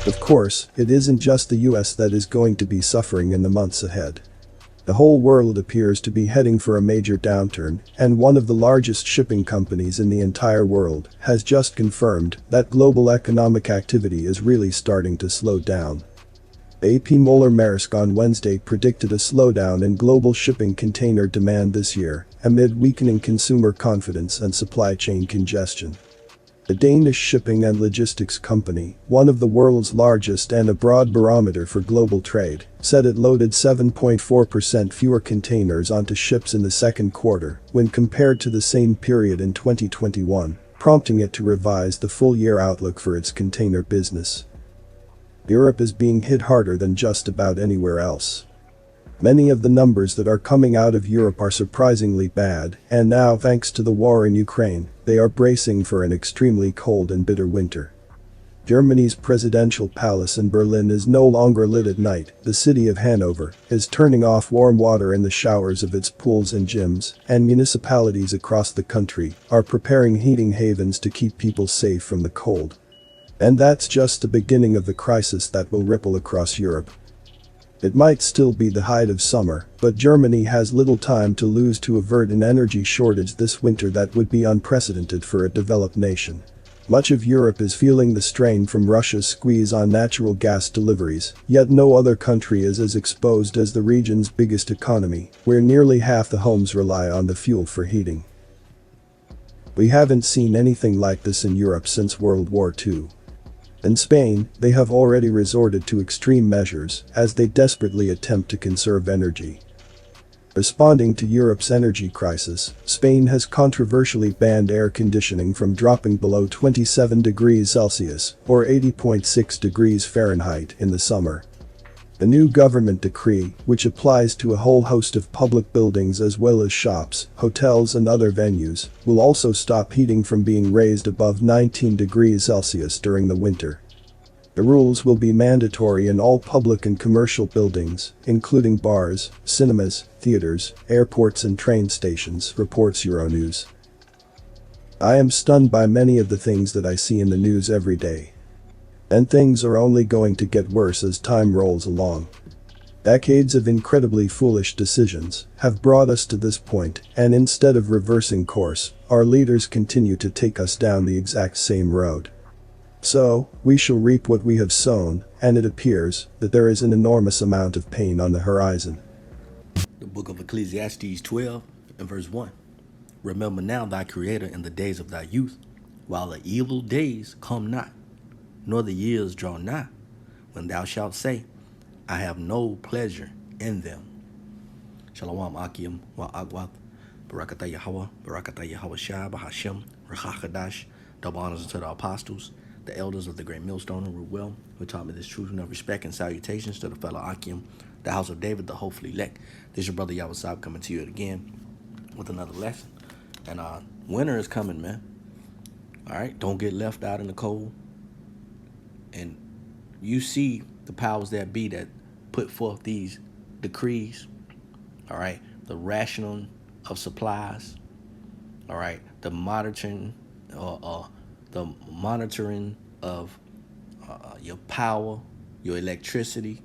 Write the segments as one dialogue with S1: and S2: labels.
S1: Of course, it isn't just the US that is going to be suffering in the months ahead. The whole world appears to be heading for a major downturn, and one of the largest shipping companies in the entire world has just confirmed that global economic activity is really starting to slow down. AP Moller-Maersk on Wednesday predicted a slowdown in global shipping container demand this year amid weakening consumer confidence and supply chain congestion. The Danish shipping and logistics company, one of the world's largest and a broad barometer for global trade, said it loaded 7.4% fewer containers onto ships in the second quarter when compared to the same period in 2021, prompting it to revise the full-year outlook for its container business. Europe is being hit harder than just about anywhere else. Many of the numbers that are coming out of Europe are surprisingly bad, and now, thanks to the war in Ukraine, they are bracing for an extremely cold and bitter winter. Germany's presidential palace in Berlin is no longer lit at night. The city of Hanover is turning off warm water in the showers of its pools and gyms, and municipalities across the country are preparing heating havens to keep people safe from the cold. And that's just the beginning of the crisis that will ripple across Europe. It might still be the height of summer, but Germany has little time to lose to avert an energy shortage this winter that would be unprecedented for a developed nation. Much of Europe is feeling the strain from Russia's squeeze on natural gas deliveries, yet no other country is as exposed as the region's biggest economy, where nearly half the homes rely on the fuel for heating. We haven't seen anything like this in Europe since World War II. In Spain, they have already resorted to extreme measures as they desperately attempt to conserve energy. Responding to Europe's energy crisis, Spain has controversially banned air conditioning from dropping below 27 degrees Celsius or 80.6 degrees Fahrenheit in the summer. The new government decree, which applies to a whole host of public buildings as well as shops, hotels and other venues, will also stop heating from being raised above 19 degrees Celsius during the winter. The rules will be mandatory in all public and commercial buildings, including bars, cinemas, theaters, airports and train stations, reports Euronews. I am stunned by many of the things that I see in the news every day. And things are only going to get worse as time rolls along. Decades of incredibly foolish decisions have brought us to this point, and instead of reversing course, our leaders continue to take us down the exact same road. So, we shall reap what we have sown, and it appears that there is an enormous amount of pain on the horizon.
S2: The book of Ecclesiastes 12 and verse 1. Remember now thy Creator in the days of thy youth, while the evil days come not, nor the years draw nigh, when thou shalt say, I have no pleasure in them. Shalom Akim wa Agwath, Barakatah Yahawah, Barakatah YAHAWASHI, Bahasham, QADASH. Double honors to the apostles, the elders of the great millstone who rule well, who taught me this truth and of respect, and salutations to the fellow Akim, the house of David, the hopefully elect. This is your brother YAHAWASHI coming to you again with another lesson. And winter is coming, man. All right, don't get left out in the cold. And you see the powers that be that put forth these decrees, all right, the rationing of supplies, all right, the monitoring of your power, your electricity,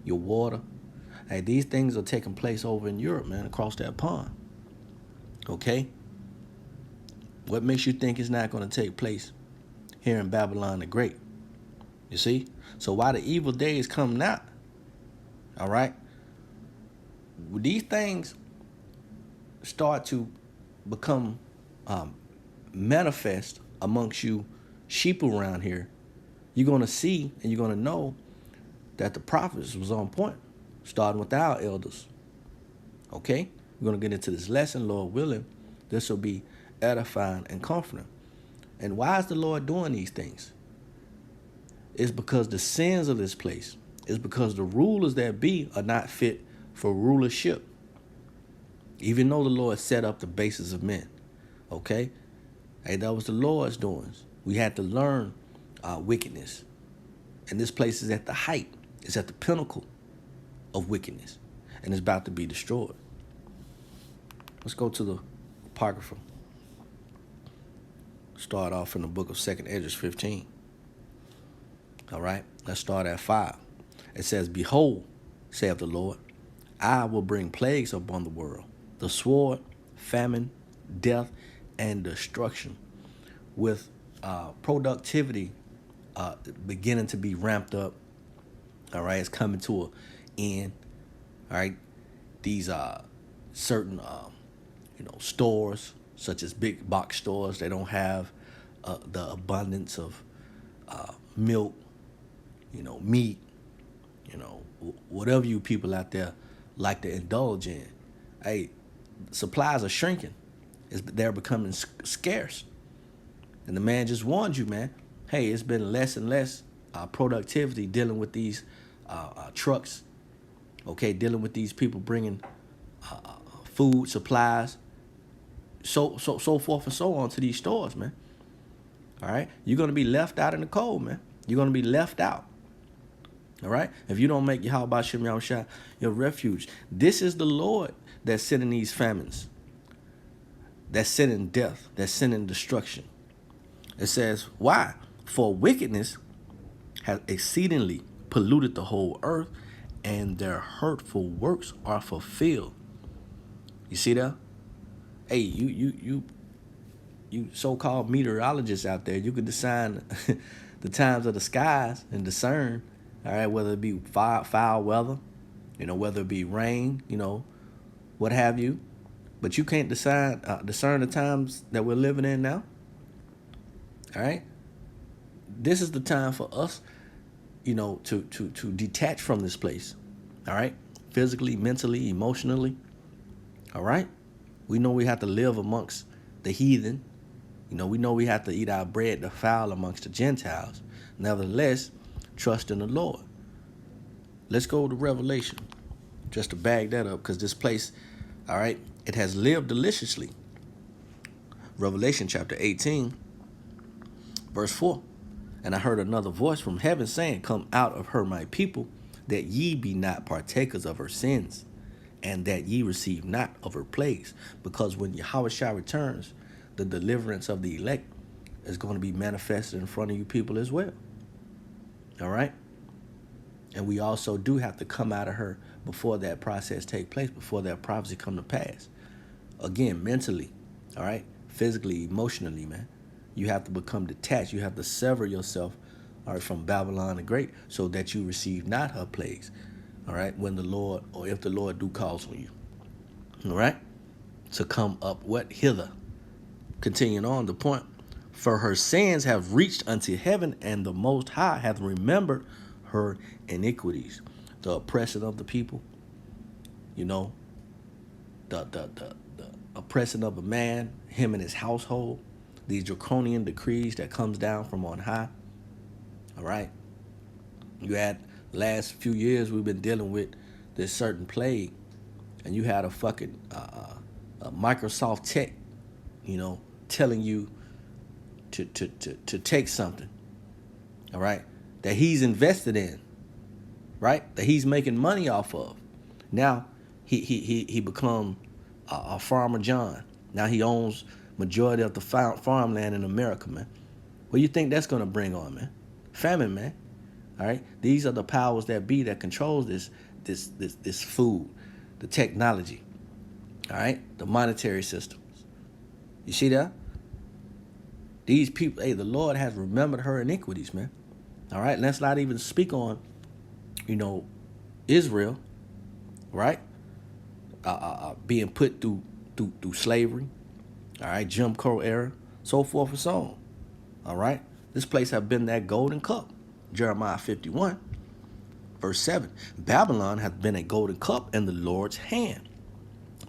S2: your water. Hey, these things are taking place over in Europe, man, across that pond. Okay? What makes you think it's not going to take place here in Babylon the Great? You see? So while the evil days come not, all right, these things start to become manifest amongst you sheep around here, you're going to see and you're going to know that the prophets was on point, starting with our elders. Okay? We're going to get into this lesson, Lord willing. This will be edifying and comforting. And why is the Lord doing these things? It's because the sins of this place, it's because the rulers that be are not fit for rulership. Even though the Lord set up the basis of men. Okay? Hey, that was the Lord's doings. We had to learn wickedness. And this place is at the height. It's at the pinnacle of wickedness. And it's about to be destroyed. Let's go to the Apocrypha. Start off in the book of 2nd Esdras 15. All right, let's start at 5. It says, "Behold, saith the Lord, I will bring plagues upon the world, the sword, famine, death, and destruction, with productivity beginning to be ramped up. All right, it's coming to an end. All right, these certain stores, such as big box stores, they don't have the abundance of milk, meat, whatever you people out there like to indulge in. Hey, supplies are shrinking. They're becoming scarce. And the man just warned you, man. Hey, it's been less and less productivity dealing with these trucks. Okay, dealing with these people bringing food, supplies, so forth and so on to these stores, man. All right, you're gonna be left out in the cold, man. You're gonna be left out. All right, if you don't make YAHAWASHI your refuge, this is the Lord that's sending these famines, that's sending death, that's sending destruction. It says, why? For wickedness has exceedingly polluted the whole earth, and their hurtful works are fulfilled. You see that? Hey, you so-called meteorologists out there, you can discern the times of the skies and discern, all right, whether it be foul weather, whether it be rain, what have you. But you can't discern the times that we're living in now. All right? This is the time for us, to detach from this place. All right? Physically, mentally, emotionally. All right? We know we have to live amongst the heathen. We know we have to eat our bread defiled amongst the Gentiles. Nevertheless, trust in the Lord. Let's go to Revelation, just to bag that up, because this place, all right, it has lived deliciously. Revelation chapter 18, verse 4. And I heard another voice from heaven saying, Come out of her, my people, that ye be not partakers of her sins, and that ye receive not of her plagues. Because when YAHAWASHI returns, the deliverance of the elect is going to be manifested in front of you people as well. All right? And we also do have to come out of her before that process take place, before that prophecy come to pass. Again, mentally, all right? Physically, emotionally, man. You have to become detached. You have to sever yourself, all right, from Babylon the Great, so that you receive not her plagues, all right, when the Lord, or if the Lord do calls on you, all right, to come up what? Hither. Continuing on the point, for her sins have reached unto heaven, and the Most High hath remembered her iniquities. The oppression of the people, the oppression of a man, him and his household, these draconian decrees that comes down from on high. All right. You had last few years we've been dealing with this certain plague, and you had a fucking a Microsoft tech, telling you to take something, all right, that he's invested in, right, that he's making money off of. Now he become a Farmer John. Now he owns majority of the farmland in America, man. What do you think that's gonna bring on, man? Famine, man. All right, these are the powers that be that controls this food, the technology, all right, the monetary systems. You see that? These people, hey, the Lord has remembered her iniquities, man. All right, let's not even speak on, Israel, right? Being put through slavery, all right, Jim Crow era, so forth and so on. All right, this place have been that golden cup. Jeremiah 51, verse 7. Babylon hath been a golden cup in the Lord's hand,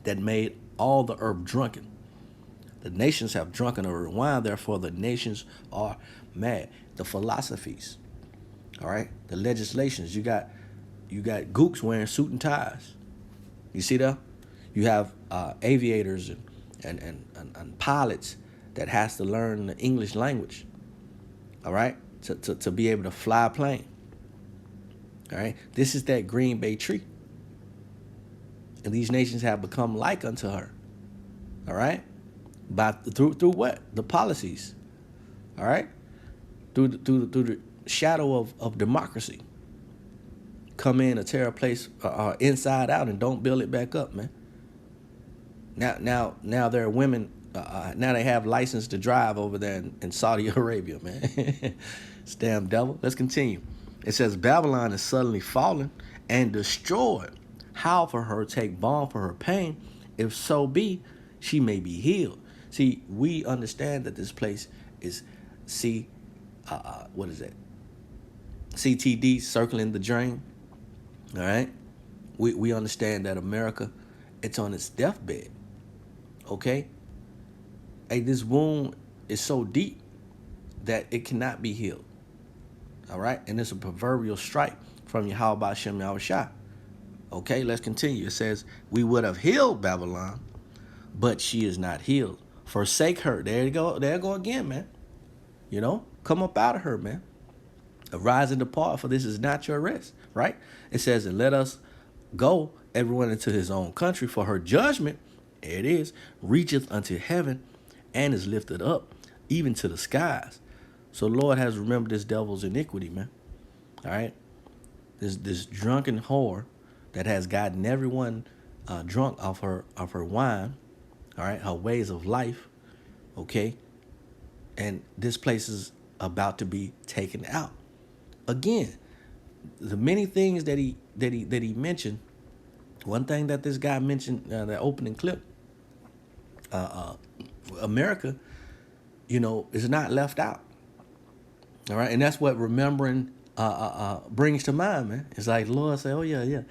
S2: that made all the earth drunken. The nations have drunken of her wine, therefore the nations are mad. The philosophies, all right, the legislations. You got gooks wearing suit and ties. You see that? You have aviators and pilots that has to learn the English language, all right, to be able to fly a plane. All right, this is that Green Bay tree. And these nations have become like unto her. All right? Through what? The policies. All right? Through the shadow of democracy come in and tear a place inside out and don't build it back up, man. Now there are women. Now they have license to drive over there in Saudi Arabia, man. This damn devil. Let's continue. It says Babylon is suddenly fallen and destroyed. How for her take balm for her pain? If so be, she may be healed. See, we understand that this place is what is that? CTD, circling the drain. All right. We understand that America, it's on its deathbed. Okay. Hey, this wound is so deep that it cannot be healed. All right. And it's a proverbial strike from YAHAWASHI. Okay, let's continue. It says, we would have healed Babylon, but she is not healed. Forsake her. There you go. There you go again, man. You know, come up out of her, man. Arise and depart, for this is not your rest, right? It says, and let us go, everyone into his own country, for her judgment, there it is, reacheth unto heaven and is lifted up, even to the skies. So Lord has remembered this devil's iniquity, man. All right? This drunken whore that has gotten everyone drunk off her wine, all right, her ways of life, okay? And this place is about to be taken out. Again, the many things that he mentioned. One thing that this guy mentioned, the opening clip, America, you know, is not left out. All right, and that's what remembering brings to mind, man. It's like Lord say, oh yeah,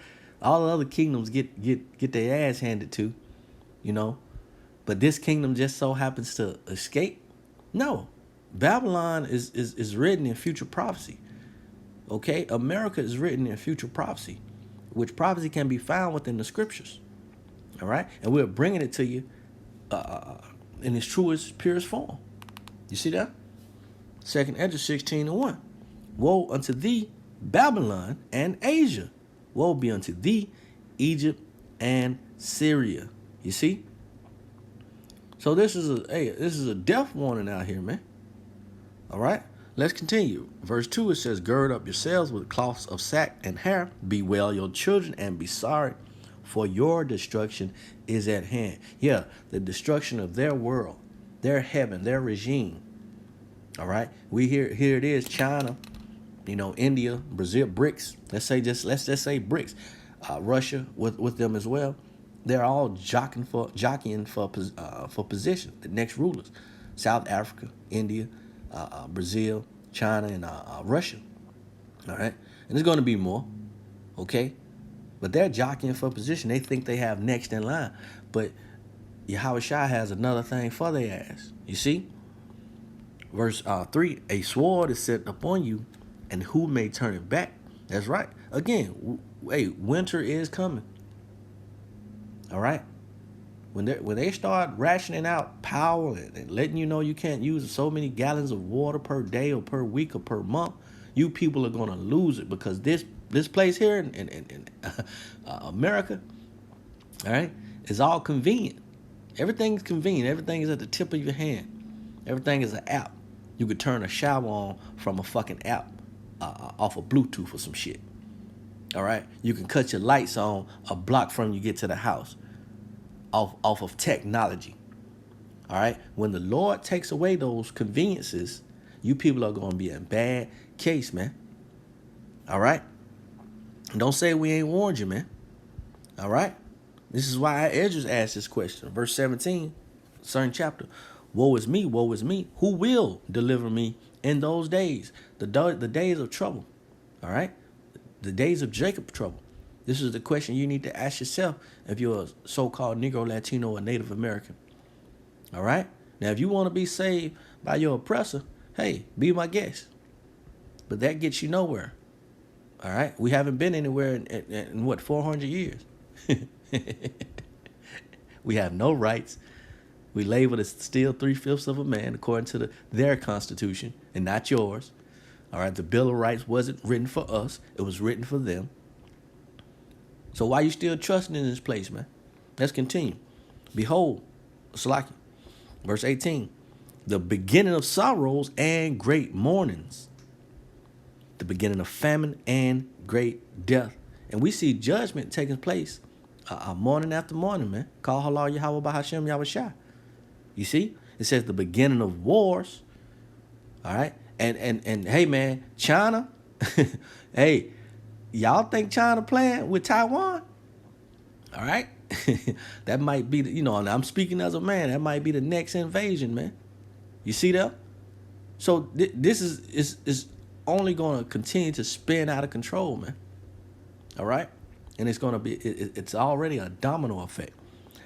S2: all the other kingdoms get their ass handed to, you know, but this kingdom just so happens to escape. No, Babylon is written in future prophecy. Okay, America is written in future prophecy, which prophecy can be found within the scriptures. All right, and we're bringing it to you in its truest, purest form. You see that? 2nd Ezra 16:1. Woe unto thee, Babylon and Asia. Woe be unto thee, Egypt and Syria. You see? So this is a death warning out here, man. All right? Let's continue. Verse 2, it says, gird up yourselves with cloths of sack and hair. Bewail your children and be sorry, for your destruction is at hand. Yeah, the destruction of their world, their heaven, their regime. All right? Here it is, China, you know, India, Brazil, BRICS. Let's just say BRICS. Russia with them as well. They're all jockeying for position. The next rulers, South Africa, India, Brazil, China, and Russia. All right, and there's going to be more. Okay, but they're jockeying for position. They think they have next in line, but Yahawashi has another thing for their ass. You see, verse 3: a sword is set upon you, and who may turn it back? That's right. Again, winter is coming. All right. When they start rationing out power and letting you know you can't use so many gallons of water per day or per week or per month, you people are gonna lose it, because this place here in America, all right, is all convenient. Everything's convenient. Everything is at the tip of your hand. Everything is an app. You could turn a shower on from a fucking app off of Bluetooth or some shit. All right, you can cut your lights on a block from you get to the house. Off of technology. All right. When the Lord takes away those conveniences, you people are going to be in bad case, man. All right. Don't say we ain't warned you, man. All right. This is why Ezra asked this question. Verse 17, certain chapter. Woe is me, woe is me. Who will deliver me in those days? The days of trouble. All right. The days of Jacob's trouble. This is the question you need to ask yourself if you're a so-called Negro, Latino, or Native American. All right? Now, if you want to be saved by your oppressor, hey, be my guest. But that gets you nowhere. All right? We haven't been anywhere in what, 400 years? We have no rights. We labeled as still 3/5 of a man according to their constitution and not yours. All right? The Bill of Rights wasn't written for us. It was written for them. So why you still trusting in this place, man? Let's continue. Behold, Salaki, verse 18, the beginning of sorrows and great mournings. the beginning of famine and great death. And we see judgment taking place morning after morning, man. Call Halal, YAHAWAH, Bahasham, YAHAWASHI. You see? It says the beginning of wars. All right? And hey, man, China, hey, y'all think China playing with Taiwan? All right? That might be, and I'm speaking as a man, that might be the next invasion, man. You see that? So this is only going to continue to spin out of control, man. All right? And it's going to be, it's already a domino effect.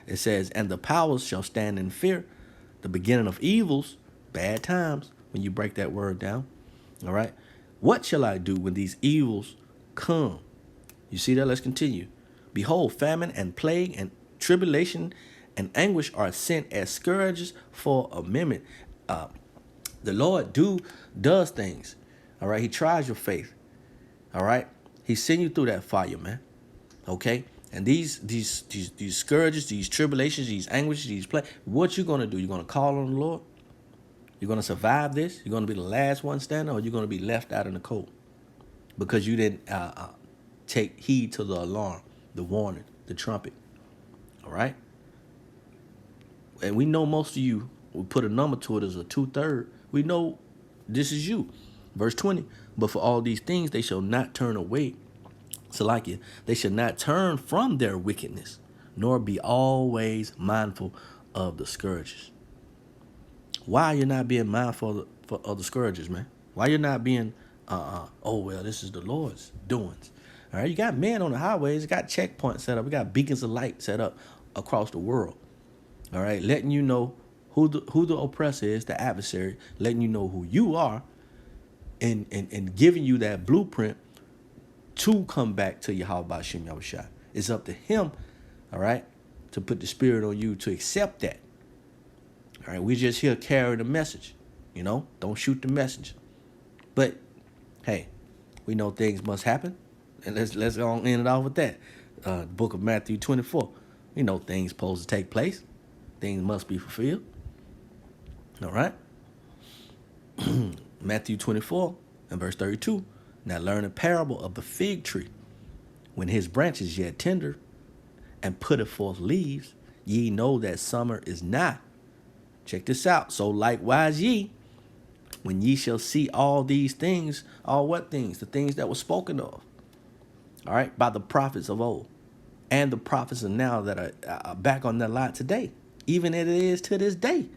S2: It says, and the powers shall stand in fear, the beginning of evils, bad times, when you break that word down. All right? What shall I do when these evils come? You see that? Let's continue. Behold, famine and plague and tribulation and anguish are sent as scourges for a minute. The Lord does things. All right? He tries your faith. All right? He send you through that fire, man. Okay? And these scourges, these tribulations, these anguishes, these plagues, what you going to do? You're going to call on the Lord? You're going to survive this? You're going to be the last one standing, or you're going to be left out in the cold because you didn't take heed to the alarm, the warning, the trumpet. All right? And we know most of you, we put a number to it as a 2/3. We know this is you. Verse 20, but for all these things, they shall not turn away. Salakia, they shall not turn from their wickedness, nor be always mindful of the scourges. Why are you not being mindful of the scourges, man? Why you're not being, oh, well, this is the Lord's doings. All right, you got men on the highways, you got checkpoints set up, we got beacons of light set up across the world. All right, letting you know who the oppressor is, the adversary, letting you know who you are, and giving you that blueprint to come back to Yahawah Bahasham Yahushua. It's up to him, all right, to put the spirit on you to accept that. All right, we just here carrying the message, don't shoot the messenger. But hey, we know things must happen, and let's go on end it off with that. The book of Matthew 24. We know things supposed to take place, things must be fulfilled. All right, Matthew 24 and verse 32. Now learn a parable of the fig tree. When his branches yet tender, and putteth forth leaves, ye know that summer is nigh. Check this out. So likewise ye, when ye shall see all these things, all what things? The things that were spoken of, all right, by the prophets of old, and the prophets of now that are back on their lot today, even as it is to this day.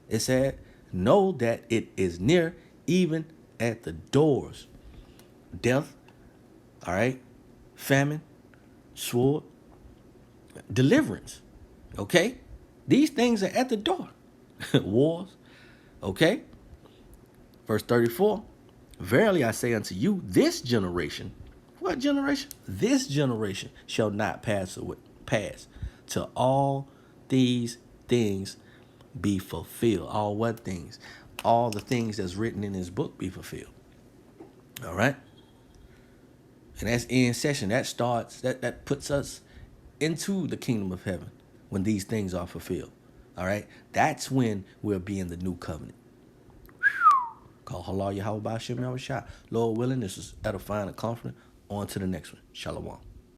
S2: It said, know that it is near, even at the doors. Death, all right, famine, sword, deliverance, okay? These things are at the door. Wars, okay? Verse 34, verily I say unto you, this generation, what generation? This generation shall not pass till all these things be fulfilled. All what things? All the things that's written in this book be fulfilled. All right? And that's in session. That starts, that puts us into the kingdom of heaven when these things are fulfilled. All right? That's when we'll be in the new covenant. Call Halal, YAHAWAH, Bahasham, Yahushua. Lord willing, this is edifying and confident. On to the next one. Shalom.